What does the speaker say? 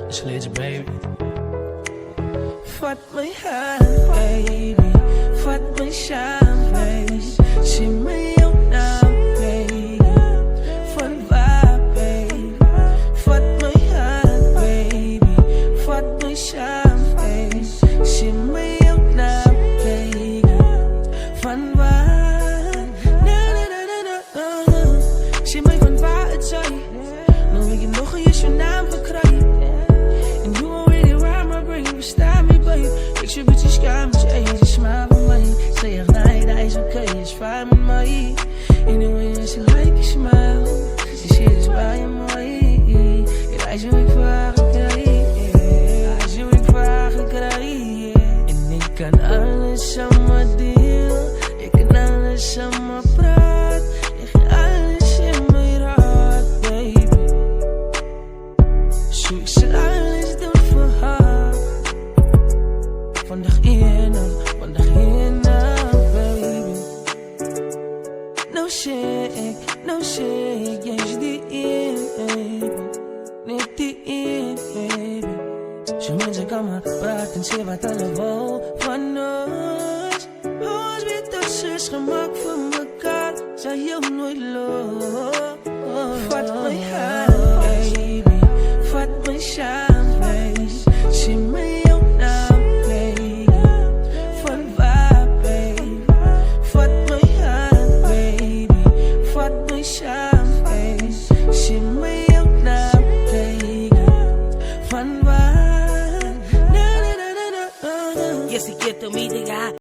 Dus leed je baby. Vat mijn hand, baby. Vat mijn schaam, baby. Zie me jouw naam, baby. Van waar, baby. Vat mijn hand, baby. Vat mijn schaam, baby. Zie me jouw naam, baby. Van waar? Zie mij van waar het zijn. Dan wil je nog eens je naam verkrijgen. En you already ride my brain, besta me, babe. Ik zie bitches schaam, je smaak van mij. Zeg nee, dat is oké, is fijn met mij. Anyway, als je like je smile, je shit is bij je mooi. Je reis hoe ik vragen krijg, reis hoe ik vragen krijg. En ik kan alles aan me deel, ik kan alles aan me praat. Ik ga alles in mijn raad, baby. Zo ik zal alles doen voor haar. Vandaag in, baby. No shake, jij is die in, baby. Net die in, baby. Zo mensen kan maar praten, ze wat alle wou van ons. Ons weet dat ze is gemaakt voor mekaar, zij jou nooit los. Vat mijn hand, baby. Vat mijn schaam, baby. Zie me jouw naam, baby. Van waar, baby. Vat mijn hand, baby. Vat mijn schaam, baby. Zie me jouw naam, baby. Van waar? Y si quieres mi diga